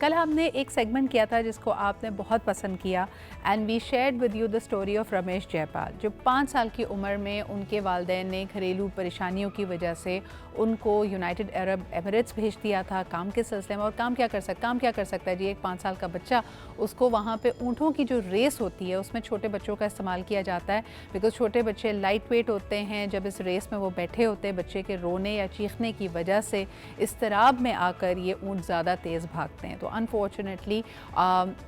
کل ہم نے ایک سیگمنٹ کیا تھا جس کو آپ نے بہت پسند کیا and we shared with you the story of Ramesh Jai Pal, جو 5 سال کی عمر میں ان کے والدین نے گھریلو پریشانیوں کی وجہ سے ان کو یونائٹڈ عرب ایمریٹس بھیج دیا تھا کام کے سلسلے میں۔ اور کام کیا کر سکتا ہے جی ایک 5 سال کا بچہ؟ اس کو وہاں پہ اونٹوں کی جو ریس ہوتی ہے اس میں چھوٹے بچوں کا استعمال کیا جاتا ہے، بیکاز چھوٹے بچے لائٹ ویٹ ہوتے ہیں۔ جب اس ریس میں وہ بیٹھے ہوتے ہیں، بچے کے رونے یا چیخنے کی وجہ سے اضطراب میں آ کر یہ اونٹ زیادہ تیز بھاگتے ہیں۔ تو انفارچونیٹلی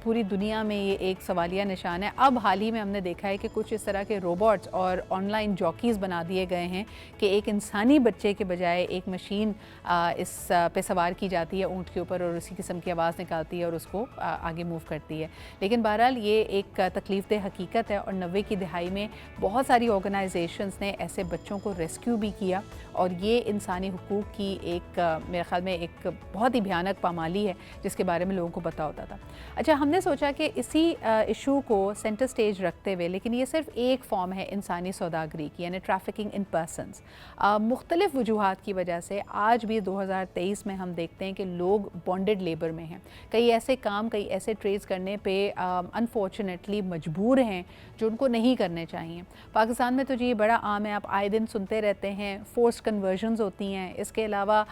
پوری دنیا میں یہ ایک سوالیہ نشان ہے۔ اب حال ہی میں ہم نے دیکھا ہے کہ کچھ اس طرح کے روبوٹس اور آن لائن جاکیز بنا دیے گئے ہیں کہ ایک انسانی بچے کے بجائے ایک مشین اس پہ سوار کی جاتی ہے اونٹ کے اوپر، اور اسی قسم کی آواز نکالتی ہے اور اس کو آگے موو کرتی ہے۔ لیکن بہرحال یہ ایک تکلیف دہ حقیقت ہے، اور 90 کی دہائی میں بہت ساری آرگنائزیشنز نے ایسے بچوں کو ریسکیو بھی کیا، اور یہ انسانی حقوق کی ایک میرے خیال میں ایک بہت ہی بھیانک پامالی ہے جس کے بارے میں لوگوں کو پتہ ہوتا تھا۔ اچھا، ہم نے سوچا کہ اسی ایشو کو سینٹر سٹیج رکھتے ہوئے، لیکن یہ صرف ایک فارم ہے انسانی سوداگری کی، یعنی ٹریفکنگ ان پرسنز۔ مختلف وجوہات کی وجہ سے آج بھی 2023 میں ہم دیکھتے ہیں کہ لوگ بانڈڈ لیبر میں ہیں، کئی ایسے کام، کئی ایسے ٹریڈز کرنے پہ انفارچونیٹلی مجبور ہیں جو ان کو نہیں کرنے چاہیے۔ پاکستان میں تو جی بڑا عام ہے، آپ آئے دن سنتے رہتے ہیں، فورس کنورژنز ہوتی ہیں۔ اس کے علاوہ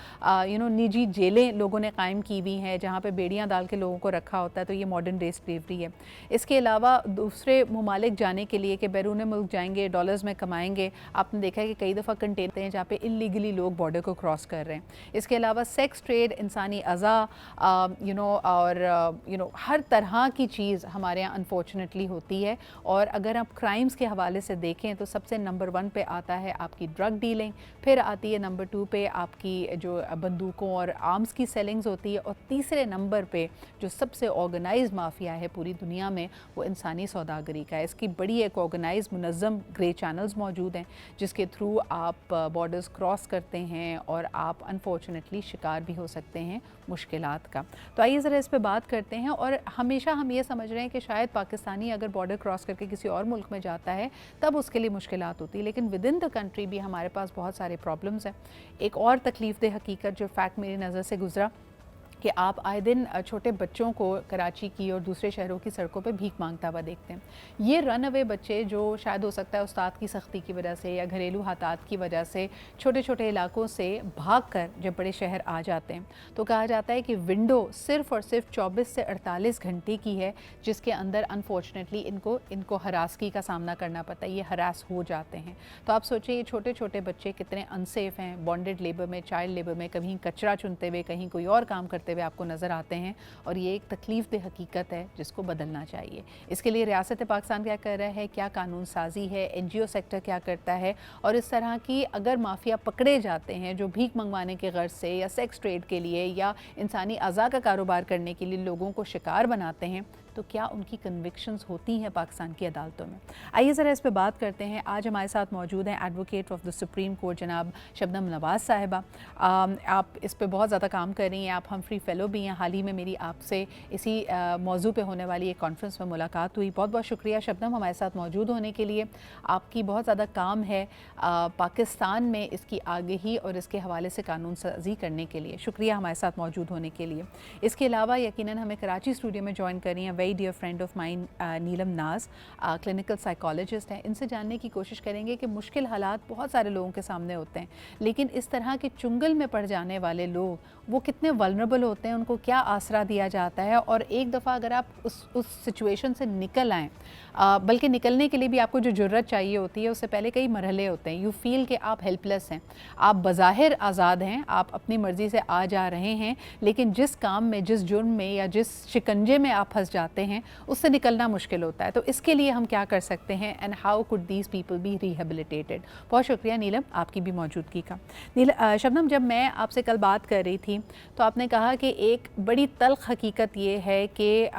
نجی جیلیں لوگوں نے قائم کی ہوئی ہیں جہاں پہ بیڑیاں ڈال کے لوگوں کو رکھا ہوتا ہے، تو یہ ماڈرن ڈے سلیوری ہے۔ اس کے علاوہ دوسرے ممالک جانے کے لیے کہ بیرون ملک جائیں گے، ڈالرز میں کمائیں گے، آپ نے دیکھا ہے کہ کئی دفعہ کنٹینر ہیں جہاں پہ انلیگلی لوگ بارڈر کو کراس کر رہے ہیں۔ اس کے علاوہ سیکس ٹریڈ، انسانی اعضاء، اور ہر طرح کی چیز ہمارے یہاں انفارچونیٹلی ہوتی ہے۔ اور اگر آپ کرائمز کے حوالے سے دیکھیں تو سب سے نمبر 1 پہ آتا ہے آپ کی ڈرگ ڈیلنگ، پھر آتی ہے نمبر 2 پہ آپ کی جو بندوقوں اور آرمز کی سیلنگز ہوتی ہے، اور تیسرے نمبر پہ جو سب سے آرگنائز مافیا ہے پوری دنیا میں وہ انسانی سوداگری کا ہے۔ اس کی بڑی ایک آرگنائز منظم گرے چینلز موجود ہیں جس کے تھرو آپ بارڈرز کراس کرتے ہیں، اور آپ انفارچونیٹلی شکار بھی ہو سکتے ہیں مشکلات کا۔ تو آئیے ذرا اس پہ بات کرتے ہیں۔ اور ہمیشہ ہم یہ سمجھ رہے ہیں کہ شاید پاکستانی اگر بارڈر کراس کر کے کسی اور ملک میں جاتا ہے تب اس کے لیے مشکلات ہوتی ہے، لیکن ود ان دا کنٹری بھی ہمارے پاس بہت سارے پرابلمز ہیں۔ ایک اور تکلیف دہ حقیقت جو فیکٹ میری نظر سے گزرا کہ آپ آئے دن چھوٹے بچوں کو کراچی کی اور دوسرے شہروں کی سڑکوں پہ بھیک مانگتا ہوا دیکھتے ہیں۔ یہ رن اوے بچے جو شاید ہو سکتا ہے استاد کی سختی کی وجہ سے یا گھریلو حالات کی وجہ سے چھوٹے چھوٹے علاقوں سے بھاگ کر جب بڑے شہر آ جاتے ہیں، تو کہا جاتا ہے کہ ونڈو صرف اور صرف 24 سے 48 گھنٹے کی ہے جس کے اندر انفارچونیٹلی ان کو ہراسگی کا سامنا کرنا پڑتا ہے، یہ ہراس ہو جاتے ہیں۔ تو آپ سوچیں یہ چھوٹے چھوٹے بچے کتنے انسیف ہیں، بانڈڈ لیبر میں، چائلڈ لیبر میں، کہیں کچرا چنتے ہوئے، کہیں کوئی اور کام کرتے ہوئے آپ کو نظر آتے ہیں، اور یہ ایک تکلیف دہ حقیقت ہے جس کو بدلنا چاہیے۔ اس کے لیے ریاست پاکستان کیا کر رہا ہے، کیا قانون سازی ہے، این جی او سیکٹر کیا کرتا ہے، اور اس طرح کی اگر مافیا پکڑے جاتے ہیں جو بھیک منگوانے کے غرض سے یا سیکس ٹریڈ کے لیے یا انسانی اعضاء کا کاروبار کرنے کے لیے لوگوں کو شکار بناتے ہیں، تو کیا ان کی کنوکشنز ہوتی ہیں پاکستان کی عدالتوں میں؟ آئیے ذرا اس پہ بات کرتے ہیں۔ آج ہمارے ساتھ موجود ہیں advocate of the Supreme court جناب شبنم نواز صاحبہ۔ آپ اس پہ بہت زیادہ کام کر رہی ہیں، آپ ہمفری فیلو بھی ہیں۔ حال ہی میں میری آپ سے اسی موضوع پہ ہونے والی ایک کانفرنس میں ملاقات ہوئی۔ بہت بہت شکریہ شبنم ہمارے ساتھ موجود ہونے کے لیے۔ آپ کی بہت زیادہ کام ہے پاکستان میں اس کی آگہی اور اس کے حوالے سے قانون سازی کرنے کے لیے۔ شکریہ ہمارے ساتھ موجود ہونے کے لیے۔ اس کے علاوہ یقیناً ہمیں کراچی اسٹوڈیو میں جوائن کر رہی ہیں very dear friend of mine Neelam Naz, clinical psychologist ہیں۔ ان سے جاننے کی کوشش کریں گے کہ مشکل حالات بہت سارے لوگوں کے سامنے ہوتے ہیں، لیکن اس طرح کے چنگل میں پڑ جانے والے لوگ وہ کتنے ولنریبل ہوتے ہیں، ان کو کیا آسرا دیا جاتا ہے، اور ایک دفعہ اگر آپ اس سچویشن سے نکل آئیں، بلکہ نکلنے کے لیے بھی آپ کو جو جرت چاہیے ہوتی ہے، اس سے پہلے کئی مرحلے ہوتے ہیں۔ یو فیل کہ آپ ہیلپ لیس ہیں، آپ بظاہر آزاد ہیں، آپ اپنی مرضی سے آ جا رہے ہیں، لیکن جس کام میں، جس جرم میں یا جس شکنجے میں آپ پھنس جاتے ہیں اس سے نکلنا مشکل ہوتا ہے۔ تو اس کے لیے ہم کیا کر سکتے ہیں، and how could these people be rehabilitated? بہت شکریہ نیلم آپ کی بھی موجودگی کا۔ شبنم، جب میں آپ سے کل بات کر رہی تھی تو آپ نے کہا کہ ایک بڑی تلخ حقیقت یہ ہے کہ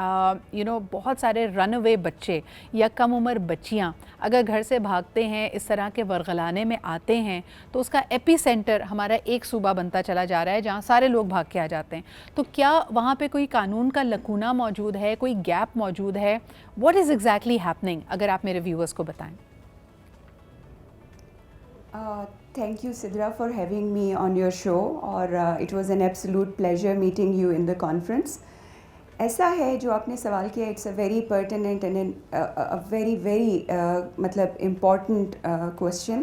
بہت سارے رن اوے بچے یا کم عمر بچیاں اگر گھر سے بھاگتے ہیں، اس طرح کے ورغلانے میں آتے ہیں، تو اس کا ایپی سینٹر ہمارا ایک صوبہ بنتا چلا جا رہا ہے جہاں سارے لوگ بھاگ کے آ جاتے ہیں۔ تو کیا وہاں پہ کوئی قانون کا لکونہ موجود ہے، کوئی گیپ موجود ہے؟ واٹ از ایگزیکٹلی ہیپننگ، اگر آپ میرے ویورز کو بتائیں۔ Thank you, Sidra, for having me on your show. Or it was an absolute pleasure meeting you in the conference. ایسا ہے جو آپ نے سوال کیا, it's a very pertinent and very مطلب امپورٹنٹ کوشچن.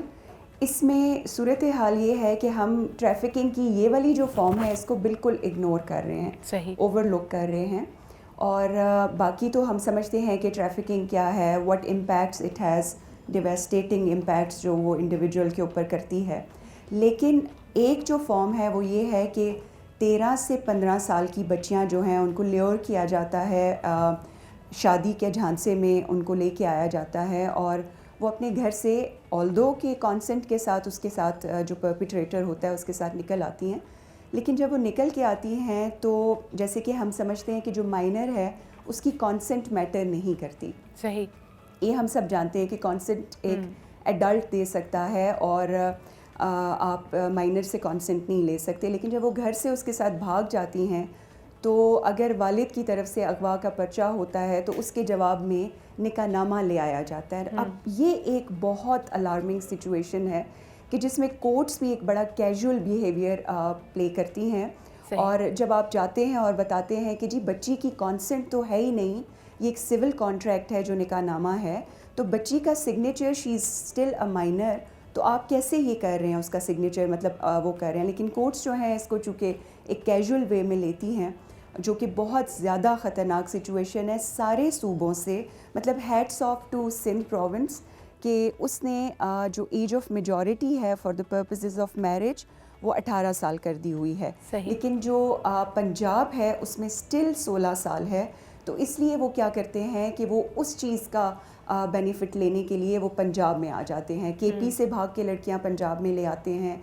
اس میں صورت حال یہ ہے کہ ہم ٹریفکنگ کی یہ والی جو فارم ہے اس کو بالکل اگنور کر رہے ہیں, صحیح, اوور لک کر رہے ہیں, اور باقی تو ہم سمجھتے ہیں کہ ٹریفکنگ کیا ہے, what impacts it has, ڈیویسٹیٹنگ impacts جو وہ انڈیویجول کے اوپر کرتی ہے. لیکن ایک جو فارم ہے وہ یہ ہے کہ 13 سے 15 سال کی بچیاں جو ہیں ان کو لیور کیا جاتا ہے, شادی کے جھانسے میں ان کو لے کے آیا جاتا ہے, اور وہ اپنے گھر سے آلدو کے کانسنٹ کے ساتھ اس کے ساتھ جو پرپیٹریٹر ہوتا ہے اس کے ساتھ نکل آتی ہیں. لیکن جب وہ نکل کے آتی ہیں تو جیسے کہ ہم سمجھتے ہیں کہ جو مائنر ہے اس کی کانسنٹ میٹر نہیں کرتی. صحیح, یہ ہم سب جانتے ہیں کہ کانسنٹ ایک ایڈلٹ دے سکتا ہے اور آپ مائنر سے کانسنٹ نہیں لے سکتے. لیکن جب وہ گھر سے اس کے ساتھ بھاگ جاتی ہیں تو اگر والد کی طرف سے اغوا کا پرچہ ہوتا ہے تو اس کے جواب میں نکاح نامہ لے آیا جاتا ہے. اب یہ ایک بہت الارمنگ سچویشن ہے کہ جس میں کورٹس بھی ایک بڑا کیجول بیہیویئر پلے کرتی ہیں. اور جب آپ جاتے ہیں اور بتاتے ہیں کہ جی بچی کی کانسنٹ تو ہے ہی نہیں, یہ ایک سول کانٹریکٹ ہے جو نکاح نامہ ہے, تو بچی کا signature she is still a minor, تو آپ کیسے یہ کر رہے ہیں اس کا سگنیچر مطلب وہ کر رہے ہیں. لیکن کورٹس جو ہیں اس کو چونکہ ایک کیجول وے میں لیتی ہیں, جو کہ بہت زیادہ خطرناک سچویشن ہے سارے صوبوں سے. مطلب hats of two Sindh province کہ اس نے جو ایج آف میجورٹی ہے for the purposes of marriage وہ 18 سال کر دی ہوئی ہے. لیکن جو پنجاب ہے اس میں اسٹل 16 سال ہے. تو اس لیے وہ کیا کرتے ہیں کہ وہ اس چیز کا بینیفٹ لینے کے لیے وہ پنجاب میں آ جاتے ہیں. کے پی سے بھاگ کے لڑکیاں پنجاب میں لے آتے ہیں,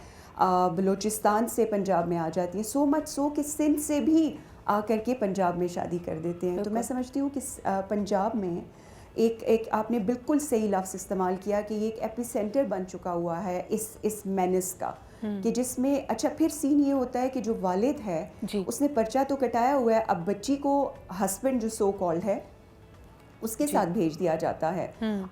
بلوچستان سے پنجاب میں آ جاتی ہیں, سو مچ سو کہ سندھ سے بھی آ کر کے پنجاب میں شادی کر دیتے ہیں. تو میں سمجھتی ہوں کہ پنجاب میں ایک آپ نے بالکل صحیح لفظ استعمال کیا کہ یہ ایک ایپی سینٹر بن چکا ہوا ہے اس مینس کا, کہ جس میں اچھا پھر سین یہ ہوتا ہے کہ جو والد ہے اس نے پرچہ تو کٹایا ہوا ہے, اب بچی کو ہسبینڈ جو سو کالڈ ہے اس کے ساتھ بھیج دیا جاتا ہے.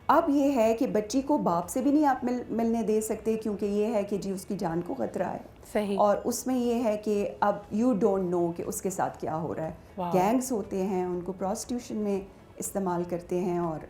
اب یہ ہے کہ بچی کو باپ سے بھی نہیں آپ ملنے دے سکتے کیونکہ یہ ہے کہ جی اس کی جان کو خطرہ ہے. صحیح, اور اس میں یہ ہے کہ اب یو ڈونٹ نو کہ اس کے ساتھ کیا ہو رہا ہے. گینگز ہوتے ہیں, ان کو پروسٹیوشن میں استعمال کرتے ہیں, اور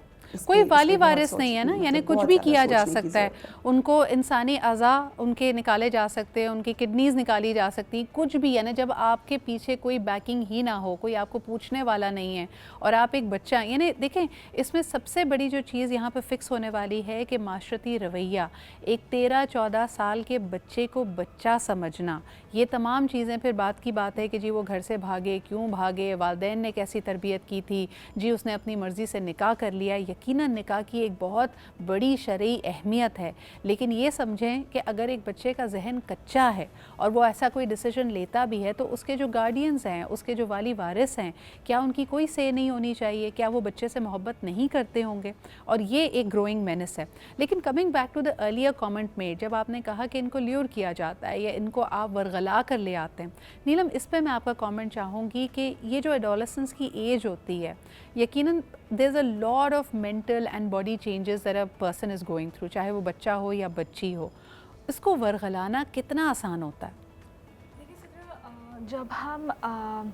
کوئی والی وارث نہیں ہے نا, یعنی کچھ بھی کیا جا سکتا ہے. ان کو انسانی اعضاء ان کے نکالے جا سکتے ہیں, ان کی کڈنیز نکالی جا سکتی, کچھ بھی. یعنی جب آپ کے پیچھے کوئی بیکنگ ہی نہ ہو, کوئی آپ کو پوچھنے والا نہیں ہے, اور آپ ایک بچہ, یعنی دیکھیں اس میں سب سے بڑی جو چیز یہاں پہ فکس ہونے والی ہے کہ معاشرتی رویہ, ایک 13-14 سال کے بچے کو بچہ سمجھنا, یہ تمام چیزیں پھر بات کی بات ہے کہ جی وہ گھر سے بھاگے, کیوں بھاگے, والدین نے کیسی تربیت کی تھی, جی اس نے اپنی مرضی سے نکاح کر لیا. یقیناً نکاح کی ایک بہت بڑی شرعی اہمیت ہے, لیکن یہ سمجھیں کہ اگر ایک بچے کا ذہن کچا ہے اور وہ ایسا کوئی ڈیسیجن لیتا بھی ہے تو اس کے جو گارڈینز ہیں, اس کے جو والی وارث ہیں, کیا ان کی کوئی سے نہیں ہونی چاہیے؟ کیا وہ بچے سے محبت نہیں کرتے ہوں گے؟ اور یہ ایک گروئنگ مینس ہے. لیکن coming back to the earlier comment made, جب آپ نے کہا کہ ان کو لیور کیا جاتا ہے یا ان کو آپ ورغلا کر لے آتے ہیں, نیلم اس پہ میں آپ کا کامنٹ چاہوں گی کہ یہ جو ایڈولسنس کی ایج ہوتی ہے, یقیناً there's a lot of mental and body changes that a person is going through, چاہے وہ بچہ ہو یا بچی ہو, اس کو ورغلانا کتنا آسان ہوتا ہے؟ جب ہم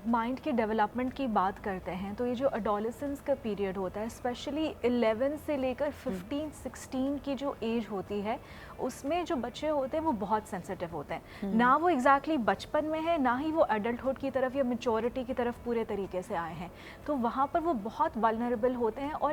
مائنڈ کی ڈیولپمنٹ کی بات کرتے ہیں تو یہ جو اڈولسنس کا پیریڈ ہوتا ہے, اسپیشلی 11 سے لے کر 15-16 کی جو ایج ہوتی ہے, اس میں جو بچے ہوتے ہیں وہ بہت سینسٹیو ہوتے ہیں. نہ وہ ایگزیکٹلی بچپن میں ہے, نہ ہی وہ ایڈلٹہڈ کی طرف یا میچورٹی کی طرف پورے طریقے سے آئے ہیں. تو وہاں پر وہ بہت ولنریبل ہوتے ہیں, اور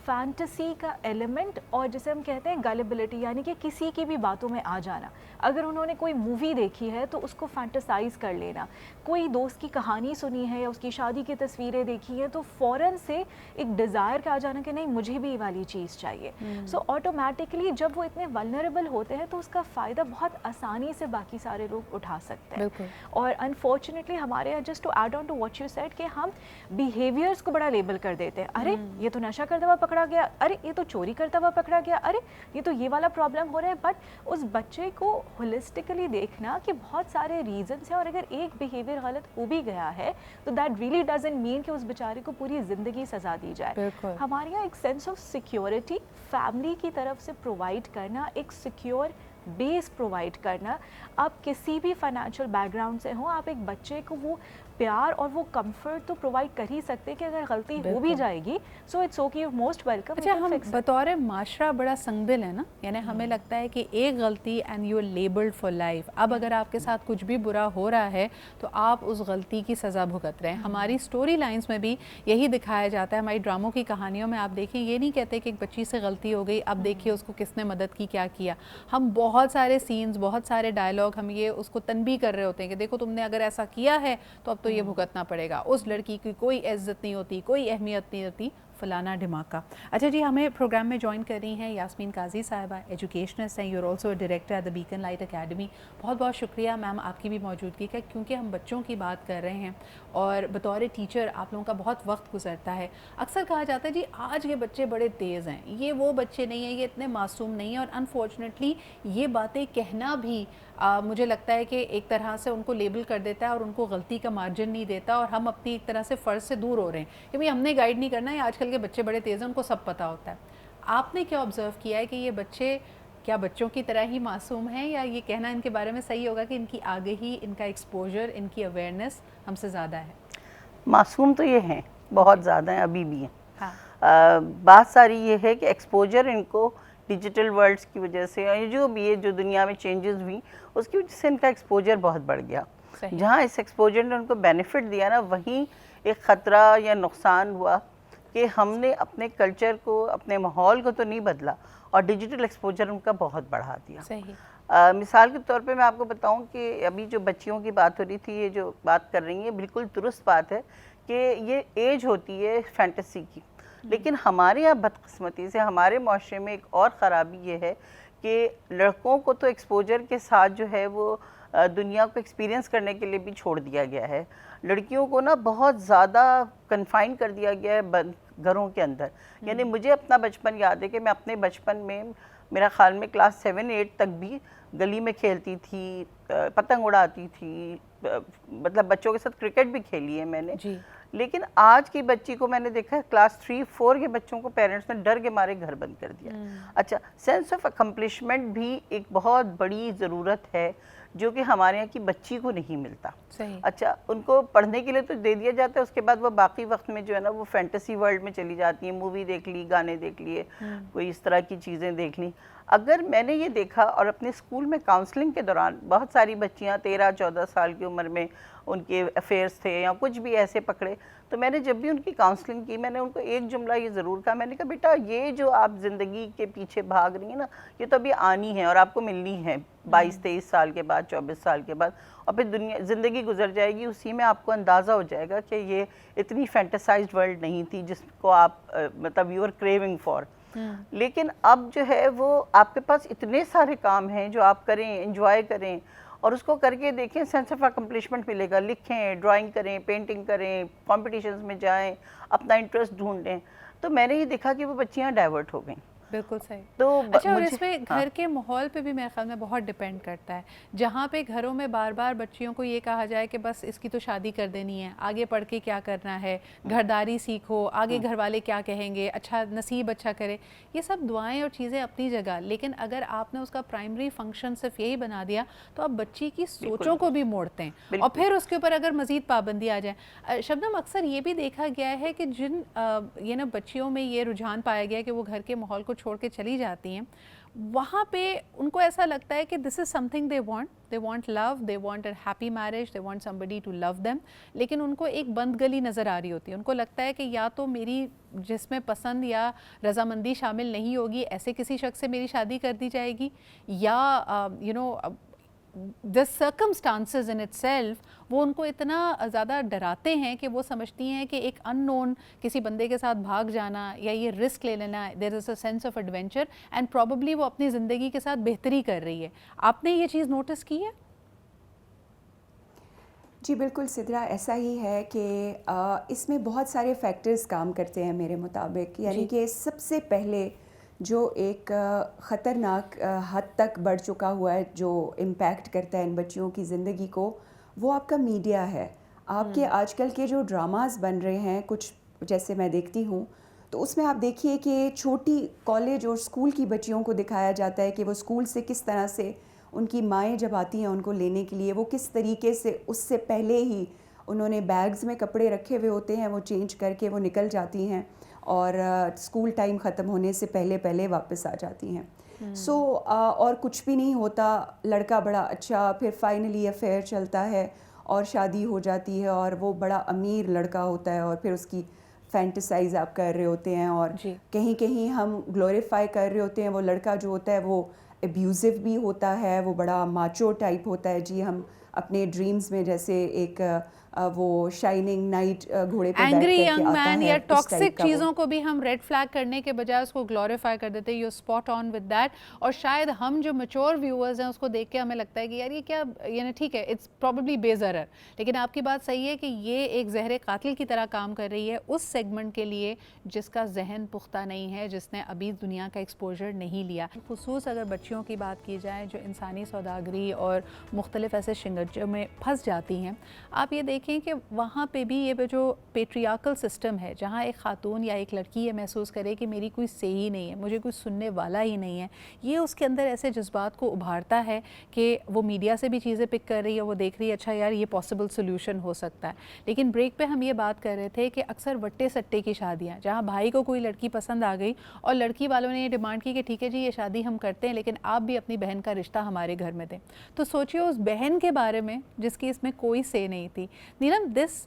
فینٹیسی کا ایلیمنٹ, اور جسے ہم کہتے ہیں گلیبلٹی, یعنی کہ کسی کی بھی باتوں میں آ جانا. اگر انہوں نے کوئی مووی دیکھی ہے تو اس کو فینٹیسائز کر لینا, کوئی دوست کی کہانی سنی ہے یا اس کی شادی کی تصویریں دیکھی ہیں تو فوراً سے ایک ڈیزائر کا آ جانا کہ نہیں مجھے بھی یہ والی چیز چاہیے. سو آٹومیٹکلی جب وہ اتنے ولنریبل ہوتے ہیں تو اس کا فائدہ بہت آسانی سے باقی سارے لوگ اٹھا سکتے ہیں. اور انفارچونیٹلی ہمارے یہاں just to add on to what you said کہ ہم بیہیویئرس کو بڑا لیبل کر دیتے ہیں. ارے یہ تو نشہ کرتا ہوا پکڑا گیا, ارے یہ تو چوری کرتا ہوا پکڑا گیا, ارے یہ تو یہ والا پرابلم ہو رہا ہے. بٹ اس بچے کو ہولسٹکلی دیکھنا کہ بہت سارے ریزنس ہیں, اور اگر ایک بیہیویئر غلط ہو بھی گیا ہے تو دیٹ ریئلی ڈزنٹ مین کہ اس بیچارے کو پوری زندگی سزا دی جائے. ہمارے یہاں ایک سینس آف سیکیورٹی فیملی کی طرف سے پرووائڈ کرنا, ایک سیکیور بیس پرووائڈ کرنا. آپ کسی بھی فائنینشیل بیک گراؤنڈ سے ہوں, آپ ایک بچے کو وہ پیار اور وہ کمفرٹ تو پرووائڈ کر ہی سکتے کہ اگر غلطی ہو بھی جائے گی so it's okay, you most welcome. اچھا ہم بطور معاشرہ بڑا سنگ دل ہے نا، یعنی ہمیں لگتا ہے کہ ایک غلطی and you are labelled for life. اب اگر آپ کے ساتھ کچھ بھی برا ہو رہا ہے تو آپ اس غلطی کی سزا بھگت رہے ہیں. ہماری سٹوری لائنز میں بھی یہی دکھایا جاتا ہے، ہماری ڈراموں کی کہانیوں میں آپ دیکھیں یہ نہیں کہتے کہ ایک بچی سے غلطی ہو گئی اب دیکھیے اس کو کس نے مدد کی کیا کیا. ہم بہت سارے سینز، بہت سارے ڈائلاگ ہم یہ اس کو تنبیہ کر رہے ہوتے ہیں کہ دیکھو تم نے اگر ایسا کیا ہے تو اب تو یہ بھگتنا پڑے گا. اس لڑکی کی کوئی عزت نہیں ہوتی، کوئی اہمیت نہیں ہوتی، فلانا ڈھماکا. اچھا جی، ہمیں پروگرام میں جوائن کر رہی ہیں یاسمین قاضی صاحبہ، ایجوکیشنسٹ ہیں، you are also director at the Beacon Light Academy. بہت بہت شکریہ میم آپ کی بھی موجودگی کا، کیونکہ ہم بچوں کی بات کر رہے ہیں اور بطور ٹیچر آپ لوگوں کا بہت وقت گزرتا ہے. اکثر کہا جاتا ہے جی آج کے بچے بڑے تیز ہیں، یہ وہ بچے نہیں ہیں، یہ اتنے معصوم نہیں ہیں، اور انفارچونیٹلی یہ باتیں کہنا بھی مجھے لگتا ہے کہ ایک طرح سے ان کو لیبل کر دیتا ہے اور ان کو غلطی کا مارجن نہیں دیتا، اور ہم اپنی ایک طرح سے فرض سے دور ہو رہے ہیں کہ بھئی ہم نے گائیڈ نہیں کرنا ہے، آج کل کے بچے بڑے تیز ہیں، ان کو سب پتہ ہوتا ہے. آپ نے کیا آبزرو کیا ہے کہ یہ بچے کیا بچوں کی طرح ہی معصوم ہیں، یا یہ کہنا ان کے بارے میں صحیح ہوگا کہ ان کی آگہی، ان کا ایکسپوجر، ان کی اویئرنیس ہم سے زیادہ ہے؟ معصوم تو یہ ہیں، بہت زیادہ ہیں، ابھی بھی ہیں. ہاں بات ساری یہ ہے کہ ایکسپوجر ان کو ڈیجیٹل ورلڈس کی وجہ سے، جو بھی یہ جو دنیا میں چینجز ہوئی اس کی وجہ سے ان کا ایکسپوجر بہت بڑھ گیا. جہاں اس ایکسپوجر نے ان کو بینیفٹ دیا نا، وہیں ایک خطرہ یا نقصان ہوا کہ ہم نے اپنے کلچر کو، اپنے ماحول کو تو نہیں بدلا، اور ڈیجیٹل ایکسپوجر ان کا بہت بڑھا دیا. صحیح. مثال کے طور پہ میں آپ کو بتاؤں کہ ابھی جو بچیوں کی بات ہو رہی تھی، یہ جو بات کر رہی ہیں بالکل درست بات ہے کہ یہ ایج ہوتی ہے فینٹیسی کی. لیکن ہمارے یہاں بدقسمتی سے ہمارے معاشرے میں ایک اور خرابی یہ ہے کہ لڑکوں کو تو ایکسپوجر کے ساتھ جو ہے وہ دنیا کو ایکسپیرینس کرنے کے لیے بھی چھوڑ دیا گیا ہے. لڑکیوں کو نا بہت زیادہ کنفائن کر دیا گیا ہے گھروں کے اندر. یعنی مجھے اپنا بچپن یاد ہے کہ میں اپنے بچپن میں، میرا خیال میں کلاس 7-8 تک بھی گلی میں کھیلتی تھی، پتنگ اڑاتی تھی، مطلب بچوں کے ساتھ کرکٹ بھی کھیلی ہے میں نے. لیکن آج کی بچی کو میں نے دیکھا ہے کلاس 3-4 کے بچوں کو پیرنٹس نے ڈر کے مارے گھر بند کر دیا. اچھا، سینس آف اکمپلشمنٹ بھی ایک بہت بڑی ضرورت ہے جو کہ ہمارے یہاں کی بچی کو نہیں ملتا. اچھا، ان کو پڑھنے کے لیے تو دے دیا جاتا ہے، اس کے بعد وہ باقی وقت میں جو ہے نا وہ فینٹیسی ورلڈ میں چلی جاتی ہیں، مووی دیکھ لی، گانے دیکھ لیے، کوئی اس طرح کی چیزیں دیکھ لی. اگر میں نے یہ دیکھا، اور اپنے اسکول میں کاؤنسلنگ کے دوران بہت ساری بچیاں 13-14 سال کی عمر میں ان کے افیئرس تھے یا کچھ بھی ایسے پکڑے، تو میں نے جب بھی ان کی کاؤنسلنگ کی، میں نے ان کو ایک جملہ یہ ضرور کہا، میں نے کہا بیٹا یہ جو آپ زندگی کے پیچھے بھاگ رہی ہیں نا، یہ تو ابھی آنی ہے اور آپ کو ملنی ہے 22-23 سال کے بعد، 24 سال کے بعد، اور پھر زندگی گزر جائے گی، اسی میں آپ کو اندازہ ہو جائے گا کہ یہ اتنی فینٹیسائزڈ ورلڈ نہیں تھی جس کو آپ مطلب یو آر کریونگ فار. لیکن اب جو ہے وہ آپ کے پاس اتنے سارے کام ہیں جو آپ کریں، انجوائے کریں، اور اس کو کر کے دیکھیں، سینس آف اکمپلشمنٹ ملے گا. لکھیں، ڈرائنگ کریں، پینٹنگ کریں، کمپٹیشنز میں جائیں، اپنا انٹرسٹ ڈھونڈیں. تو میں نے یہ دیکھا کہ وہ بچیاں ڈائیورٹ ہو گئیں. بالکل صحیح. تو اچھا، اور اس میں گھر کے ماحول پہ بھی میرے خیال میں بہت ڈپینڈ کرتا ہے. جہاں پہ گھروں میں بار بار بچیوں کو یہ کہا جائے کہ بس اس کی تو شادی کر دینی ہے، آگے پڑھ کے کیا کرنا ہے، گھرداری سیکھو، آگے گھر والے کیا کہیں گے، اچھا نصیب اچھا کرے، یہ سب دعائیں اور چیزیں اپنی جگہ. لیکن اگر آپ نے اس کا پرائمری فنکشن صرف یہی بنا دیا تو آپ بچی کی سوچوں کو بھی موڑتے ہیں، اور پھر اس کے اوپر اگر مزید پابندی آ جائے. شبنم، اکثر یہ بھی دیکھا گیا ہے کہ جن یہ نا بچیوں میں یہ رجحان پایا گیا کہ وہ گھر کے ماحول کو چھوڑ کے چلی جاتی ہیں، وہاں پہ ان کو ایسا لگتا ہے کہ this is something they want love, they want a happy marriage, they want somebody to love them. لیکن ان کو ایک بند گلی نظر آ رہی ہوتی ہے. ان کو لگتا ہے کہ یا تو میری جس میں پسند یا رضامندی شامل نہیں ہوگی ایسے کسی شخص سے میری شادی کر دی جائے گی، یا the circumstances in itself وہ ان کو اتنا زیادہ ڈراتے ہیں کہ وہ سمجھتی ہیں کہ ایک ان نون کسی بندے کے ساتھ بھاگ جانا یا یہ رسک لے لینا، there is a sense of adventure and probably وہ اپنی زندگی کے ساتھ بہتری کر رہی ہے. آپ نے یہ چیز نوٹس کی ہے؟ جی بالکل سدرا، ایسا ہی ہے کہ اس میں بہت سارے فیکٹرز کام کرتے ہیں میرے مطابق. یعنی کہ سب سے پہلے جو ایک خطرناک حد تک بڑھ چکا ہوا ہے جو امپیکٹ کرتا ہے ان بچیوں کی زندگی کو، وہ آپ کا میڈیا ہے. آپ کے آج کل کے جو ڈراماز بن رہے ہیں، کچھ جیسے میں دیکھتی ہوں، تو اس میں آپ دیکھیے کہ چھوٹی کالج اور اسکول کی بچیوں کو دکھایا جاتا ہے کہ وہ اسکول سے کس طرح سے ان کی مائیں جب آتی ہیں ان کو لینے کے لیے، وہ کس طریقے سے اس سے پہلے ہی انہوں نے بیگز میں کپڑے رکھے ہوئے ہوتے ہیں, وہ چینج کر کے وہ نکل جاتی ہیں اور اسکول ٹائم ختم ہونے سے پہلے واپس آ جاتی ہیں. سو اور کچھ بھی نہیں ہوتا, لڑکا بڑا اچھا, پھر فائنلی افیئر چلتا ہے اور شادی ہو جاتی ہے اور وہ بڑا امیر لڑکا ہوتا ہے اور پھر اس کی فینٹیسائز آپ کر رہے ہوتے ہیں اور کہیں کہیں ہم گلوریفائی کر رہے ہوتے ہیں. وہ لڑکا جو ہوتا ہے وہ ابیوزو بھی ہوتا ہے, وہ بڑا ماچو ٹائپ ہوتا ہے. جی ہم اپنے ڈریمز میں جیسے ایک وہ شائننگ نائٹ گھوڑے پہ بیٹھ اینگری کر کے ینگ آتا مین ہے, یا اس ٹاکسک ٹائپ کا وہ. چیزوں کو بھی ہم ریڈ فلیگ کرنے کے بجائے اس کو گلوریفائی کر دیتے ہیں. You spot on with that. اور شاید ہم جو میچور ویورز ہیں اس کو دیکھ کے ہمیں لگتا ہے کہ یار یہ کیا, یعنی ٹھیک ہے اٹس پروبیبلی بے ضرر, لیکن آپ کی بات صحیح ہے کہ یہ ایک زہر قاتل کی طرح کام کر رہی ہے اس سیگمنٹ کے لیے جس کا ذہن پختہ نہیں ہے, جس نے ابھی دنیا کا ایکسپوجر نہیں لیا. خصوص اگر بچیوں کی بات کی جائے جو انسانی سوداگری اور مختلف ایسے شنگرجوں میں پھنس جاتی ہیں, آپ یہ دیکھیں کہ وہاں پہ بھی یہ جو پیٹریارکل سسٹم ہے جہاں ایک خاتون یا ایک لڑکی یہ محسوس کرے کہ میری کوئی سے ہی نہیں ہے, مجھے کوئی سننے والا ہی نہیں ہے, یہ اس کے اندر ایسے جذبات کو ابھارتا ہے کہ وہ میڈیا سے بھی چیزیں پک کر رہی ہے, وہ دیکھ رہی ہے اچھا یار یہ پاسبل سولوشن ہو سکتا ہے. لیکن بریک پہ ہم یہ بات کر رہے تھے کہ اکثر وٹے سٹے کی شادیاں جہاں بھائی کو کوئی لڑکی پسند آ گئی اور لڑکی والوں نے یہ ڈیمانڈ کی کہ ٹھیک ہے جی یہ شادی ہم کرتے ہیں لیکن آپ بھی اپنی بہن کا رشتہ ہمارے گھر میں دیں. تو سوچیے اس بہن کے بارے میں جس کی اس میں کوئی سے نہیں تھی. نیلم, دس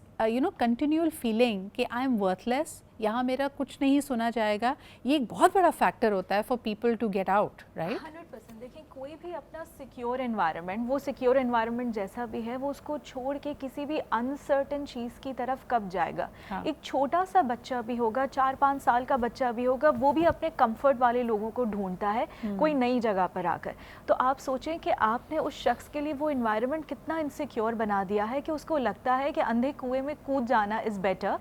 کنٹینیول فیلنگ کہ آئی ایم ورتھ لیس, یہاں میرا کچھ نہیں سنا جائے گا, یہ ایک بہت بڑا فیکٹر ہوتا ہے for people to get out, right? 100%. دیکھیں کوئی بھی اپنا سیکیور انوائرمنٹ, وہ سیکیور انوائرمنٹ جیسا بھی ہے وہ اس کو چھوڑ کے کسی بھی انسرٹن چیز کی طرف کب جائے گا. ایک چھوٹا سا بچہ بھی ہوگا, 4-5 سال کا بچہ بھی ہوگا, وہ بھی اپنے کمفرٹ والے لوگوں کو ڈھونڈتا ہے کوئی نئی جگہ پر آ کر. تو آپ سوچیں کہ آپ نے اس شخص کے لیے وہ انوائرمنٹ کتنا انسیکیور بنا دیا ہے کہ اس کو لگتا ہے کہ اندھے کنویں میں کود جانا از بیٹر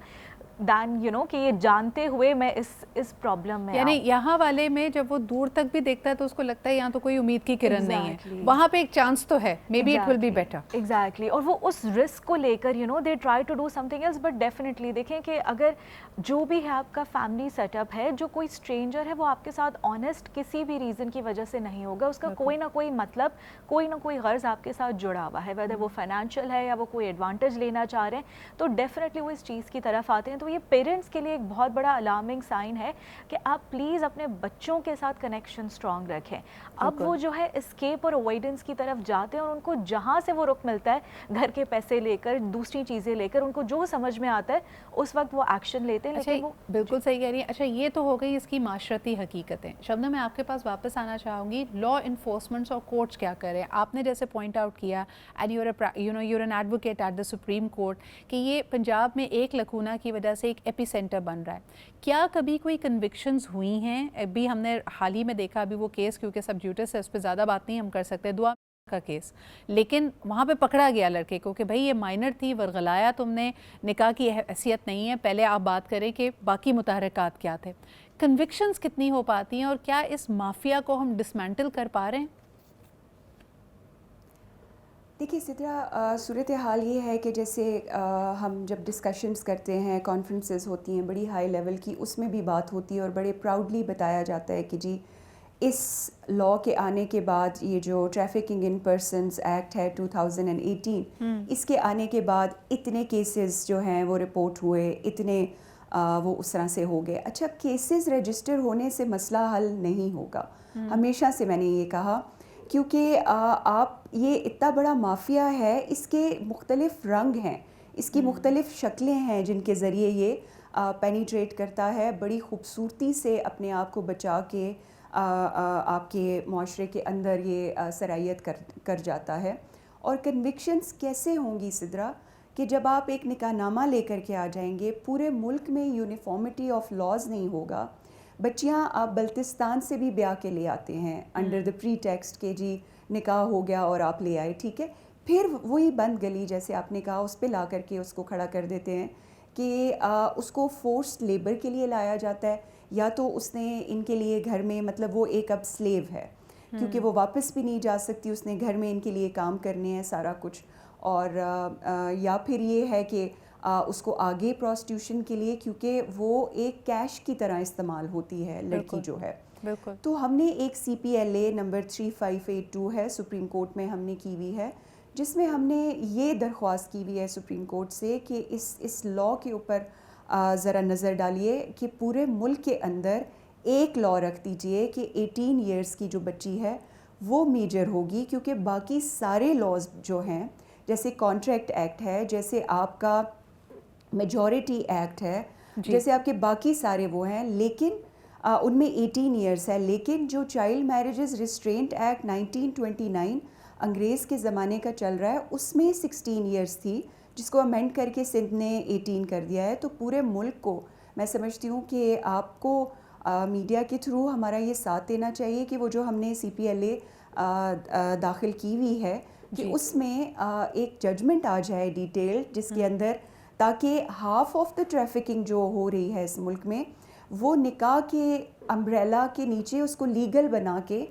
دین کہ یہ جانتے ہوئے میں اس پرابلم میں. یعنی یہاں والے میں جب وہ دور تک بھی دیکھتا ہے تو اس کو لگتا ہے یہاں تو کوئی امید کی کرن نہیں ہے, وہاں پہ ایک چانس تو ہے, maybe it will be better. Exactly. اور وہ اس رسک کو لے کر دے try to do something else. But definitely دیکھیں کہ اگر جو بھی ہے آپ کا فیملی سیٹ اپ ہے, جو کوئی اسٹرینجر ہے وہ آپ کے ساتھ آنیسٹ کسی بھی ریزن کی وجہ سے نہیں ہوگا, اس کا کوئی نہ کوئی مطلب, کوئی نہ کوئی غرض آپ کے ساتھ جڑا ہوا ہے, ویدر وہ فائنینشیل ہے یا وہ کوئی ایڈوانٹیج لینا چاہ رہے ہیں, تو ڈیفینیٹلی وہ اس چیز کی طرف آتے ہیں. تو یہ پیرنٹس کے لیے ایک بہت بڑا الارمنگ سائن ہے کہ آپ پلیز اپنے بچوں کے ساتھ کنیکشن اسٹرانگ رکھیں. اب وہ جو ہے اسکیپ اور اوائڈنس کی طرف جاتے ہیں اور ان کو جہاں سے وہ رخ ملتا ہے گھر کے پیسے لے کر, دوسری چیزیں لے کر, ان کو جو سمجھ میں آتا ہے اس وقت وہ ایکشن لیتے ہیں. لیکن وہ بالکل صحیح کہہ رہی ہیں. اچھا یہ تو ہو گئی اس کی معاشرتی حقیقتیں. شبنم, میں آپ کے پاس واپس آنا چاہوں گی, لا انفورسمنٹس اور کورٹس کیا کریں. آپ نے جیسے پوائنٹ آؤٹ کیا and you an advocate at the Supreme Court کہ یہ پنجاب میں ایک لکونہ کی وجہ سے ایک ایپی سینٹر بن رہا ہے. کیا کبھی کوئی کنوکشنز ہوئی ہیں؟ ابھی ہم نے حال ہی میں دیکھا, ابھی وہ کیس کیونکہ سب جوڈس ہے اس پہ زیادہ بات نہیں ہم کر سکتے, دعا کا کیس, لیکن وہاں پہ پکڑا گیا لڑکے کو کہ بھائی یہ مائنر تھی, ورغلایا تم نے, نکاح کی حیثیت نہیں ہے, پہلے آپ بات کریں کہ باقی متحرکات کیا تھے. کنوکشنز کتنی ہو پاتی ہیں اور کیا اس مافیا کو ہم ڈسمینٹل کر پا رہے ہیں؟ دیکھیے سدرا, صورتحال یہ ہے کہ جیسے ہم جب ڈسکشنز کرتے ہیں, کانفرنسز ہوتی ہیں بڑی ہائی لیول کی, اس میں بھی بات ہوتی ہے اور بڑے پراؤڈلی بتایا جاتا ہے کہ جی اس لاء کے آنے کے بعد, یہ جو ٹریفکنگ ان پرسنز ایکٹ ہے 2018, اس کے آنے کے بعد اتنے کیسز جو ہیں وہ رپورٹ ہوئے, اتنے وہ اس طرح سے ہو گئے. اچھا, کیسز رجسٹر ہونے سے مسئلہ حل نہیں ہوگا, ہمیشہ سے میں نے یہ کہا, کیونکہ آپ یہ اتنا بڑا مافیا ہے, اس کے مختلف رنگ ہیں, اس کی مختلف شکلیں ہیں جن کے ذریعے یہ پینیٹریٹ کرتا ہے, بڑی خوبصورتی سے اپنے آپ کو بچا کے آپ کے معاشرے کے اندر یہ سرایت کر جاتا ہے. اور کنوکشنز کیسے ہوں گی سدرا کہ جب آپ ایک نکاح نامہ لے کر کے آ جائیں گے, پورے ملک میں یونیفارمٹی آف لاز نہیں ہوگا. بچیاں آپ بلتستان سے بھی بیاہ کے لے آتے ہیں انڈر دا پری ٹیکسٹ کہ جی نکاح ہو گیا اور آپ لے آئے, ٹھیک ہے, پھر وہی بند گلی جیسے آپ نے کہا اس پہ لا کر کے اس کو کھڑا کر دیتے ہیں کہ اس کو فورسڈ لیبر کے لیے لایا جاتا ہے, یا تو اس نے ان کے لیے گھر میں, مطلب وہ ایک اب سلیو ہے کیونکہ وہ واپس بھی نہیں جا سکتی, اس نے گھر میں ان کے لیے کام کرنے ہیں سارا کچھ. اور یا پھر یہ ہے کہ اس کو آگے پروسٹیوشن کے لیے, کیونکہ وہ ایک کیش کی طرح استعمال ہوتی ہے لڑکی جو ہے. بالکل. تو ہم نے ایک CPLA نمبر 3582 ہے, سپریم کورٹ میں ہم نے کی ہوئی ہے, جس میں ہم نے یہ درخواست کی ہوئی ہے سپریم کورٹ سے کہ اس لاء کے اوپر ذرا نظر ڈالیے کہ پورے ملک کے اندر ایک لاء رکھ دیجئے کہ 18 ایئرس کی جو بچی ہے وہ میجر ہوگی، کیونکہ باقی سارے لاز جو ہیں جیسے کانٹریکٹ ایکٹ ہے، جیسے آپ کا میجورٹی ایکٹ ہے، جیسے آپ کے باقی سارے وہ ہیں، لیکن ان میں 18 ایئرس ہے، لیکن جو چائلڈ میرجز ریسٹرینٹ ایکٹ 1929 انگریز کے زمانے کا چل رہا ہے، اس میں 16 ایئرس تھی، جس کو امینڈ کر کے سندھ نے 18 کر دیا ہے۔ تو پورے ملک کو میں سمجھتی ہوں کہ آپ کو میڈیا کے تھرو ہمارا یہ ساتھ دینا چاہیے کہ وہ جو ہم نے CPLA داخل کی ہوئی ہے کہ اس میں ایک ججمنٹ آ جائے ڈیٹیل، جس کے اندر تاکہ ہاف آف دا ٹریفکنگ جو ہو رہی ہے اس ملک میں وہ نکاح کے امبریلا کے نیچے اس کو لیگل بنا کے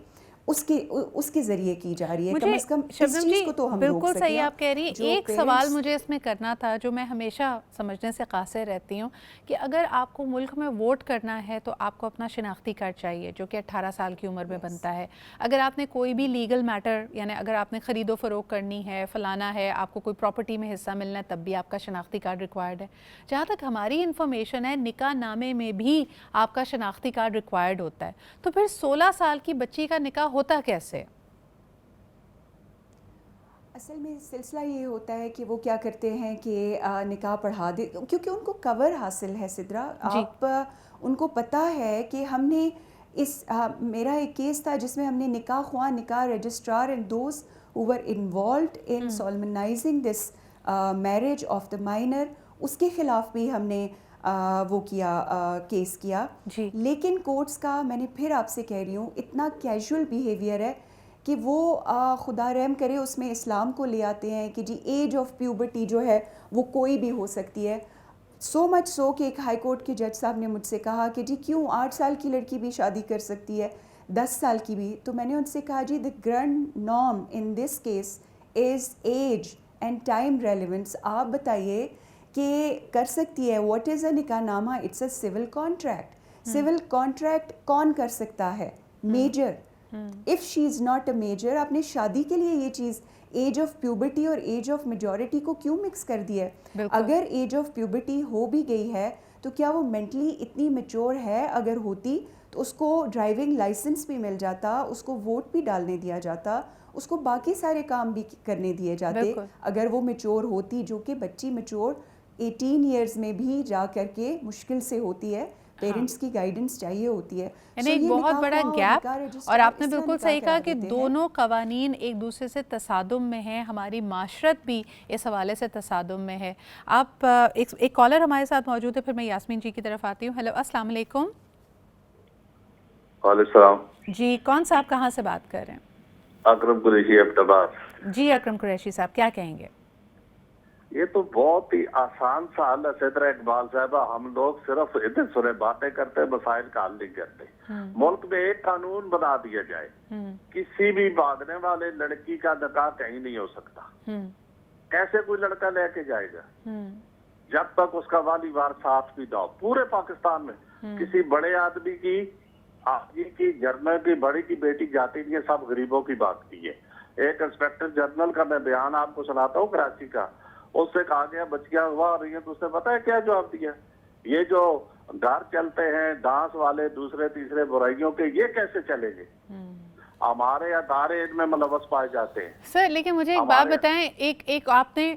اس کے ذریعے کی جا رہی ہے۔ کم از کم اس چیز کو تو ہم روک بالکل سکیں۔ صحیح آپ کہہ رہی ہیں۔ ایک سوال مجھے اس میں کرنا تھا جو میں ہمیشہ سمجھنے سے قاصر رہتی ہوں کہ اگر آپ کو ملک میں ووٹ کرنا ہے تو آپ کو اپنا شناختی کارڈ چاہیے جو کہ 18 سال کی عمر میں بنتا ہے۔ اگر آپ نے کوئی بھی لیگل میٹر، یعنی اگر آپ نے خرید و فروخت کرنی ہے، فلانا ہے، آپ کو کوئی پراپرٹی میں حصہ ملنا ہے، تب بھی آپ کا شناختی کارڈ ریکوائرڈ ہے۔ جہاں تک ہماری انفارمیشن ہے، نکاح نامے میں بھی آپ کا شناختی کارڈ ریکوائرڈ ہوتا ہے۔ تو پھر 16 سال کی بچی کا نکاح ہوتا کیسے؟ اصل میں سلسلہ یہ ہوتا ہے کہ وہ کیا کرتے ہیں کہ نکاح پڑھا دے، کیونکہ ان کو کور حاصل ہے سدرا۔ آپ ان کو پتہ ہے کہ ہم نے میرا ایک کیس تھا جس میں ہم نے نکاح خواہ، نکاح registrar and those who were involved in solemnising this marriage of the minor, اس کے خلاف بھی ہم نے وہ کیا، کیس کیا۔ لیکن کورٹس کا، میں نے پھر آپ سے کہہ رہی ہوں، اتنا کیجول بیہیویئر ہے کہ وہ خدا رحم کرے اس میں اسلام کو لے آتے ہیں کہ جی ایج آف پیوبرٹی جو ہے وہ کوئی بھی ہو سکتی ہے۔ سو مچ سو کہ ایک ہائی کورٹ کے جج صاحب نے مجھ سے کہا کہ جی کیوں 8 سال کی لڑکی بھی شادی کر سکتی ہے، 10 سال کی بھی؟ تو میں نے ان سے کہا جی the grand norm in this case is age and time relevance. آپ بتائیے کہ کر سکتی ہے، واٹ از اے نکاح نامہ؟ It's a civil contract. Civil contract کون کر سکتا ہے؟ Major. If she is not a major, آپ نے شادی کے لیے یہ چیز ایج آف پیوبرٹی اور ایج آف میجورٹی کو کیوں مکس کر دیا ہے؟ اگر ایج آف پیوبرٹی ہو بھی گئی ہے تو کیا وہ مینٹلی اتنی میچور ہے؟ اگر ہوتی تو اس کو ڈرائیونگ لائسنس بھی مل جاتا، اس کو ووٹ بھی ڈالنے دیا جاتا، اس کو باقی سارے کام بھی کرنے دیے جاتے اگر وہ میچور ہوتی، جو کہ بچی میچور 18 ایئرز میں بھی جا کر کے مشکل سے ہوتی ہے۔ پیرنٹس کی گائیڈنس چاہیے ہوتی ہے۔ یعنی ایک بہت بڑا گیپ، اور آپ نے بالکل صحیح کہا کہ دونوں قوانین ایک دوسرے سے تصادم میں ہیں، ہماری معاشرت بھی اس حوالے سے تصادم میں ہے۔ آپ ایک کالر ہمارے ساتھ موجود ہے، پھر میں یاسمین جی کی طرف آتی ہوں۔ ہیلو، السلام علیکم۔ وعلیکم السلام جی، کون صاحب کہاں سے بات کر رہے ہیں؟ اکرم قریشی احمدآباد۔ جی اکرم قریشی صاحب، کیا کہیں گے؟ یہ تو بہت ہی آسان سوال ہے سیدرا اقبال صاحبہ، ہم لوگ صرف ادھر سرے باتیں کرتے، مسائل کا حل نہیں کرتے۔ ملک میں ایک قانون بنا دیا جائے، کسی بھی بھاگنے والے لڑکی کا نکاح کہیں نہیں ہو سکتا۔ کیسے کوئی لڑکا لے کے جائے گا جب تک اس کا والی وار ساتھ بھی نہ ہو؟ پورے پاکستان میں کسی بڑے آدمی کی، آدمی کی، جنرل کی، بڑی کی بیٹی جاتی نہیں ہے، سب غریبوں کی بات کی ہے۔ ایک انسپیکٹر جنرل کا میں بیان آپ کو سناتا ہوں کراچی کا، اس سے کہا گیا بچیاں ہوا رہی ہیں، تو اس نے پتہ ہے کیا جواب دیا؟ یہ جو گھر چلتے ہیں ڈانس والے، دوسرے تیسرے برائیوں کے، یہ کیسے چلیں گے؟ ہمارے ادارے ان میں ملوث پائے جاتے ہیں۔ سر لیکن مجھے ایک بات بتائیں، ایک آپ نے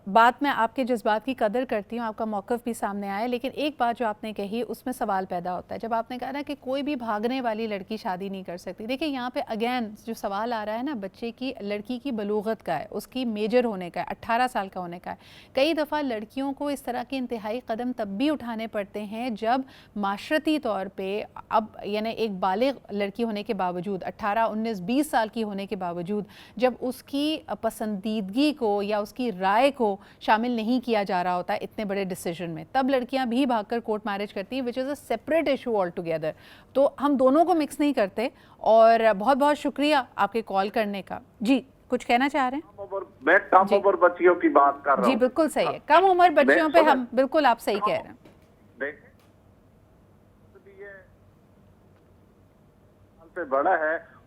بات، میں آپ کے جذبات کی قدر کرتی ہوں، آپ کا موقف بھی سامنے آیا، لیکن ایک بات جو آپ نے کہی اس میں سوال پیدا ہوتا ہے جب آپ نے کہا نا کہ کوئی بھی بھاگنے والی لڑکی شادی نہیں کر سکتی۔ دیکھیں یہاں پہ اگین جو سوال آ رہا ہے نا، بچے کی، لڑکی کی بلوغت کا ہے، اس کی میجر ہونے کا ہے، 18 سال کا ہونے کا ہے۔ کئی دفعہ لڑکیوں کو اس طرح کے انتہائی قدم تب بھی اٹھانے پڑتے ہیں جب معاشرتی طور پہ اب یعنی ایک بالغ لڑکی ہونے کے باوجود، 18 19 20 سال کی ہونے کے باوجود، جب اس کی پسندیدگی کو یا اس کی رائے کو شامل نہیں کیا جا رہا ہوتا ہے اتنے بڑے ڈیسیجن میں، تب لڑکیاں بھی بھاگ کر کورٹ میرج کرتی ہیں، which is a separate issue altogether. تو ہم دونوں کو مکس نہیں کرتے، اور بہت بہت شکریہ آپ کے کال کرنے کا۔ جی کچھ کہنا چاہ رہے ہیں؟ میں کم عمر بچیوں کی بات کر رہا ہوں۔ جی بالکل صحیح ہے، کم عمر بچیوں پہ ہم بالکل آپ صحیح کہہ رہے ہیں۔ سے بڑا ہے،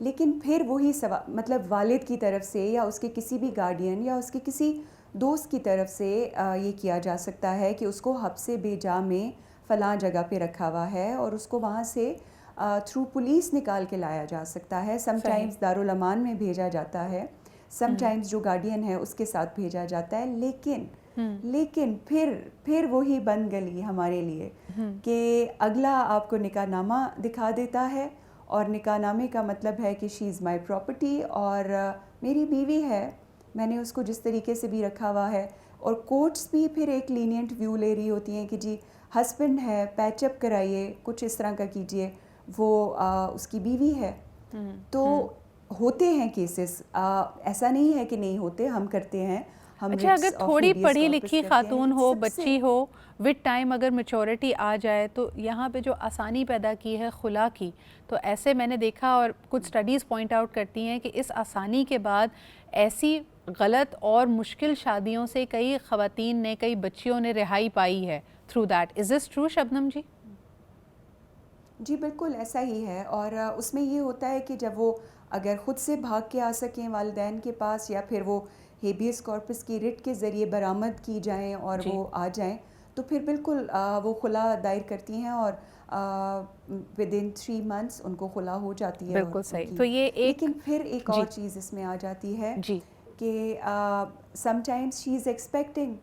لیکن پھر وہی مطلب والد کی طرف سے یا اس کے کسی بھی گارڈین یا اس کے کسی دوست کی طرف سے یہ کیا جا سکتا ہے کہ اس کو حبس بیجا میں فلاں جگہ پہ رکھا ہوا ہے اور اس کو وہاں سے تھرو پولیس نکال کے لایا جا سکتا ہے. سم ٹائمز دارالامان میں بھیجا جاتا ہے, سم ٹائمز جو گارڈین ہے اس کے ساتھ بھیجا جاتا ہے. لیکن پھر وہی بند گلی ہمارے لیے کہ اگلا آپ کو نکاح نامہ دکھا دیتا ہے, اور نکاح نامے کا مطلب ہے کہ شی از مائی پراپرٹی اور میری بیوی ہے, میں نے اس کو جس طریقے سے بھی رکھا ہوا ہے. اور کورٹس بھی پھر ایک لینینٹ ویو لے رہی ہوتی ہیں کہ جی ہسبینڈ ہے, پیچ اپ کرائیے, کچھ اس طرح کا کیجئے, وہ اس کی بیوی ہے. تو ہوتے ہیں کیسز, ایسا نہیں ہے کہ نہیں ہوتے, ہم کرتے ہیں. اچھا, اگر تھوڑی پڑھی لکھی خاتون ہو, بچی ہو, وتھ ٹائم اگر میچورٹی آ جائے تو یہاں پہ جو آسانی پیدا کی ہے خلا کی, تو ایسے میں نے دیکھا اور کچھ سٹڈیز پوائنٹ آؤٹ کرتی ہیں کہ اس آسانی کے بعد ایسی غلط اور مشکل شادیوں سے کئی خواتین نے, کئی بچیوں نے رہائی پائی ہے through that. Is this true Shabnam ji? جی بالکل ایسا ہی ہے. اور اس میں یہ ہوتا ہے کہ جب وہ اگر خود سے بھاگ کے آ سکیں والدین کے پاس, یا پھر وہ ہیبیس کارپس کی رٹ کے ذریعے برآمد کی جائیں اور وہ آ جائیں, تو پھر بالکل وہ خلا دائر کرتی ہیں اور ود ان 3 months ان کو خلا ہو جاتی ہے. بالکل صحیح. تو یہ ایک, لیکن پھر ایک اور چیز اس میں آ جاتی ہے کہ some times she is expecting,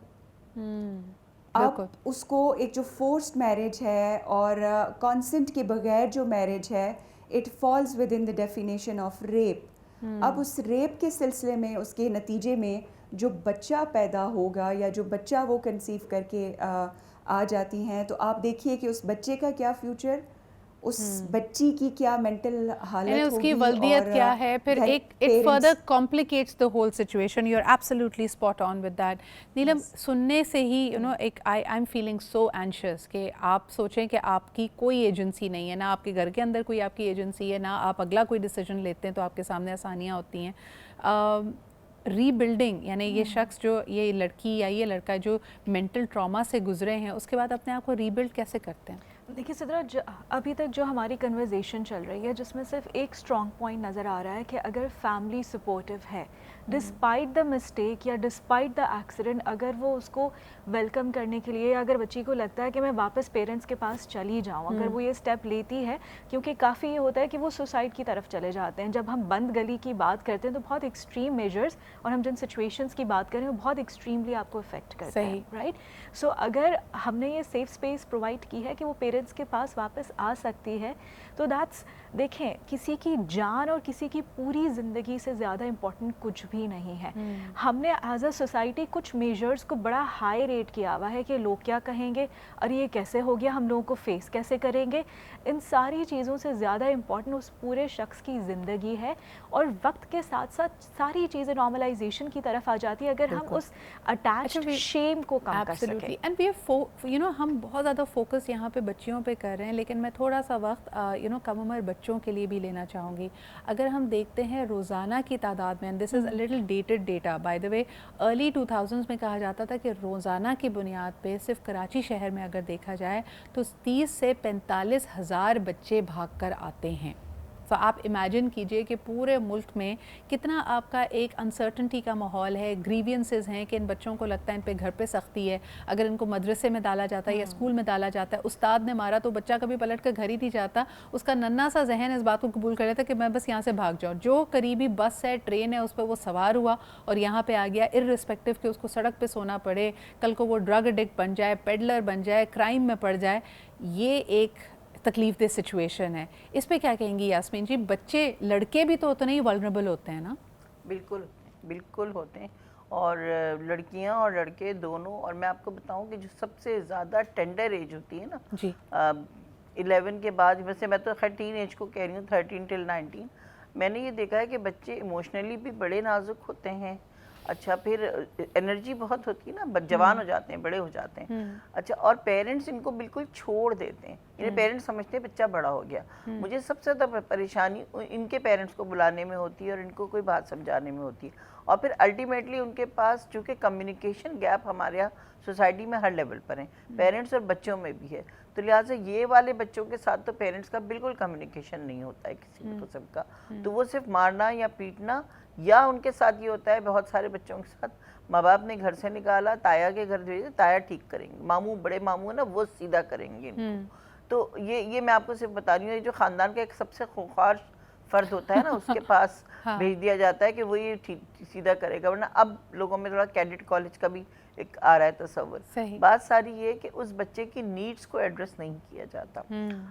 اب اس کو ایک جو فورسڈ میرج ہے اور کانسنٹ کے بغیر جو میرج ہے, it falls within the definition of rape. اب اس ریپ کے سلسلے میں, اس کے نتیجے میں جو بچہ پیدا ہوگا یا جو بچہ وہ کنسیو کر کے آ جاتی ہیں, تو آپ دیکھیے کہ اس بچے کا کیا فیوچر, اس بچی کی کیا مینٹل حالت ہوگی, اس کی ولدیت کیا ہے. پھر ایک it further complicates the whole situation. You are absolutely spot on with that. Neelam, سننے سے ہی ایک I am feeling so anxious کہ آپ سوچیں کہ آپ کی کوئی ایجنسی نہیں ہے, نہ آپ کے گھر کے اندر کوئی آپ کی ایجنسی ہے, نہ آپ اگلا کوئی ڈیسیجن لیتے ہیں تو آپ کے سامنے آسانیاں ہوتی ہیں. ری بلڈنگ, یعنی یہ شخص جو, یہ لڑکی یا یہ لڑکا جو مینٹل ٹراما سے گزرے ہیں, اس کے بعد اپنے آپ کو ری بلڈ کیسے کرتے ہیں؟ دیکھیے سدرا, ابھی تک جو ہماری کنورزیشن چل رہی ہے جس میں صرف ایک اسٹرانگ پوائنٹ نظر آ رہا ہے کہ اگر فیملی سپورٹیو ہے, ڈسپائٹ دا مسٹیک یا ڈسپائٹ دا ایکسیڈنٹ, اگر وہ اس کو ویلکم کرنے کے لیے, اگر بچی کو لگتا ہے کہ میں واپس پیرنٹس کے پاس چلی جاؤں, اگر وہ یہ اسٹیپ لیتی ہے, کیونکہ کافی یہ ہوتا ہے کہ وہ سوسائڈ کی طرف چلے جاتے ہیں. جب ہم بند گلی کی بات کرتے ہیں تو بہت ایکسٹریم میجرز, اور ہم جن سچویشنس کی بات کریں وہ بہت ایکسٹریملی آپ کو افیکٹ کرتے ہیں, رائٹ. سو اگر ہم نے یہ سیف اسپیس پرووائڈ کی ہے کہ وہ پیرنٹس کے پاس واپس آ سکتی ہے, تو دیٹس, دیکھیں, کسی کی جان اور کسی کی پوری زندگی سے زیادہ امپورٹنٹ کچھ بھی نہیں ہے. ہم نے ایز اے سوسائٹی کچھ میجرز کو بڑا ہائی ریٹ کیا ہوا ہے کہ لوگ کیا کہیں گے, اور یہ کیسے ہو گیا, ہم لوگوں کو فیس کیسے کریں گے. ان ساری چیزوں سے زیادہ امپورٹنٹ اس پورے شخص کی زندگی ہے, اور وقت کے ساتھ ساتھ ساری چیزیں نارملائزیشن کی طرف آ جاتی ہے اگر ہم اس اٹیچڈ شیم کو کم کر سکیں. اینڈ وی ہم بہت زیادہ فوکس یہاں پہ بچیوں پہ کر رہے ہیں, لیکن میں تھوڑا سا وقت کم عمر بچوں کے لیے بھی لینا چاہوں گی. اگر ہم دیکھتے ہیں روزانہ کی تعداد میں, this is a little dated data by the way, early 2000s میں کہا جاتا تھا کہ روزانہ کی بنیاد پہ صرف کراچی شہر میں اگر دیکھا جائے تو 30 سے 45 ہزار بچے بھاگ کر آتے ہیں. تو آپ امیجن کیجئے کہ پورے ملک میں کتنا آپ کا ایک انسرٹنٹی کا ماحول ہے, گریوینسز ہیں کہ ان بچوں کو لگتا ہے ان پہ گھر پہ سختی ہے, اگر ان کو مدرسے میں ڈالا جاتا ہے یا اسکول میں ڈالا جاتا ہے, استاد نے مارا تو بچہ کبھی پلٹ کر گھر ہی نہیں جاتا, اس کا ننھا سا ذہن اس بات کو قبول کر لیتا کہ میں بس یہاں سے بھاگ جاؤں. جو قریبی بس ہے, ٹرین ہے, اس پہ وہ سوار ہوا اور یہاں پہ آ گیا, ارریسپیکٹیو کہ اس کو سڑک پہ سونا پڑے, کل کو وہ ڈرگ ایڈکٹ بن جائے, پیڈلر بن جائے, کرائم میں پڑ جائے. یہ ایک تکلیف دہ سچویشن ہے. اس پہ کیا کہیں گی یاسمین جی؟ بچے, لڑکے بھی تو اتنے ہی ولنریبل ہوتے ہیں نا؟ بالکل بالکل ہوتے ہیں, اور لڑکیاں اور لڑکے دونوں. اور میں آپ کو بتاؤں کہ جو سب سے زیادہ ٹینڈر ایج ہوتی ہے نا, جی 11 کے بعد, ویسے میں تو خیر ٹین ایج کو کہہ رہی ہوں, 13 till 19, میں نے یہ دیکھا ہے کہ بچے ایموشنلی بھی بڑے نازک ہوتے ہیں. اچھا, پھر انرجی بہت ہوتی ہے نا, جوان ہو جاتے ہیں, بڑے ہو جاتے ہیں. اچھا, اور پیرنٹس ان کو بالکل چھوڑ دیتے ہیں, یعنی پیرنٹس سمجھتے ہیں بچہ بڑا ہو گیا. مجھے سب سے زیادہ پریشانی ان کے پیرنٹس کو بلانے میں ہوتی ہے اور ان کو کوئی بات سمجھانے میں ہوتی ہے. اور پھر الٹیمیٹلی ان کے پاس چونکہ کمیونیکیشن گیپ ہمارے یہاں سوسائٹی میں ہر لیول پر ہیں، پیرنٹس اور بچوں میں بھی ہے، تو لہٰذا یہ والے بچوں کے ساتھ تو پیرنٹس کا بالکل کمیونیکیشن نہیں ہوتا ہے کسی بھی قسم کا، تو وہ صرف مارنا یا پیٹنا، یا ان کے ساتھ یہ ہوتا ہے بہت سارے بچوں کے ساتھ ماں باپ نے گھر سے نکالا، تایا کے گھر بھیجے، تایا ٹھیک کریں گے، ماموں بڑے ماموں نا وہ سیدھا کریں گے ان کو. تو یہ میں آپ کو صرف بتا رہی ہوں، یہ جو خاندان کا ایک سب سے خوخار فرد ہوتا ہے نا اس کے پاس بھیج دیا جاتا ہے کہ وہ یہ سیدھا کرے گا، ورنہ اب لوگوں میں تھوڑا کیڈٹ کالج کا بھی ایک آ رہا ہے تصور. بات ساری یہ کہ اس بچے کی نیڈز کو ایڈریس نہیں کیا جاتا.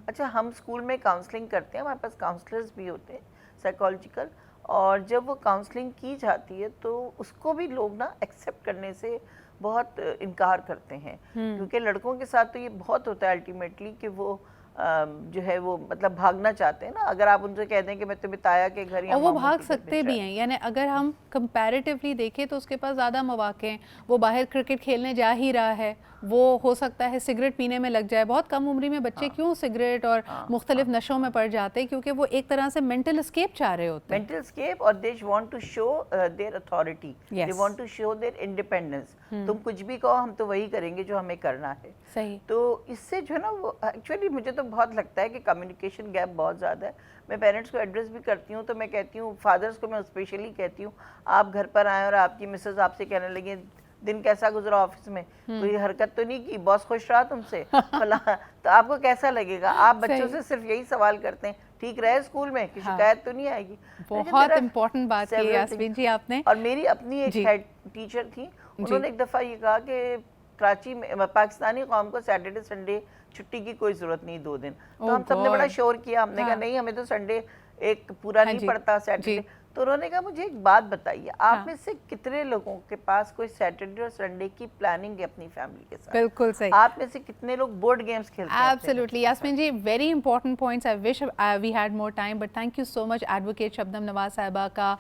اچھا ہم اسکول میں کاؤنسلنگ کرتے ہیں، ہمارے پاس کاؤنسلرز بھی ہوتے ہیں سائیکالوجیکل، اور جب وہ کاؤنسلنگ کی جاتی ہے تو اس کو بھی لوگ نا ایکسیپٹ کرنے سے بہت انکار کرتے ہیں، کیونکہ لڑکوں کے ساتھ تو یہ بہت ہوتا ہے الٹیمیٹلی کہ وہ جو ہے وہ مطلب بھاگنا چاہتے ہیں نا. اگر آپ ان سے کہہ دیں کہ میں تمہیں تایا کے گھر یا اور وہ بھاگ سکتے بھی ہیں، یعنی اگر ہم کمپیریٹیولی دیکھیں تو اس کے پاس زیادہ مواقع ہیں، وہ باہر کرکٹ کھیلنے جا ہی رہا ہے، وہ ہو سکتا ہے سگریٹ پینے میں لگ جائے. بہت کم عمری میں بچے کیوں سگریٹ اور مختلف نشوں میں پڑ جاتے ہیں؟ کیونکہ وہ ایک طرح سے مینٹل اسکیپ چاہ رہے ہوتے ہیں. مینٹل اسکیپ، اور they want to show their authority, they want to show their independence. تم کچھ بھی کہو ہم تو وہی کریں گے جو ہمیں کرنا ہے. صحیح. تو اس سے جو ہے نا وہ ایکچولی مجھے تو بہت لگتا ہے کہ کمیونیکیشن گیپ بہت زیادہ ہے. میں پیرنٹس کو ایڈریس بھی کرتی ہوں تو میں کہتی ہوں، فادرس کو میں اسپیشلی کہتی ہوں، آپ گھر پر آئیں اور آپ کی مسز آپ سے کہنے لگیں دن کیسا گزرا آفس میں، کوئی حرکت تو نہیں کی، باس خوش رہا تم سے، تو آپ کو کیسا لگے گا؟ آپ بچوں سے صرف یہی سوال کرتے ہیں ٹھیک رہے اسکول میں، کہ شکایت تو نہیں آئے گی. بہت امپورٹنٹ بات کی یاسمین جی آپ نے. اور میری اپنی ایک ہیڈ ٹیچر تھی، انہوں نے ایک دفعہ یہ کہا کہ کراچی میں پاکستانی قوم کو سیٹرڈے سنڈے چھٹی کی کوئی ضرورت نہیں 2 دن. تو ہم سب نے بڑا شور کیا، ہم نے کہا نہیں ہمیں تو سنڈے ایک پورا نہیں پڑتا سیٹرڈے. تو انہوں نے کہا مجھے ایک بات بتائیے، آپ میں سے کتنے لوگوں کے پاس کوئی سیٹرڈے اور سنڈے کی پلاننگ ہے اپنی فیملی کے ساتھ؟ بالکل صحیح. آپ میں سے کتنے لوگ بورڈ گیمز کھیلتے ہیں؟ Absolutely. Yasmin G very important points. I wish we had more time, but thank you so much advocate Shabnam Nawaz صاحبہ کا،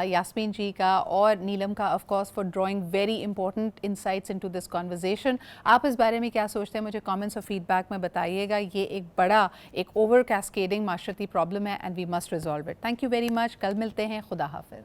یاسمین جی کا اور نیلم کا of course for drawing very important insights into this conversation. آپ اس بارے میں کیا سوچتے ہیں مجھے comments اور feedback میں بتائیے گا. یہ ایک بڑا ایک over cascading معاشرتی problem ہے and we must resolve it. Thank you very much. کل ملتے ہیں. خدا حافظ.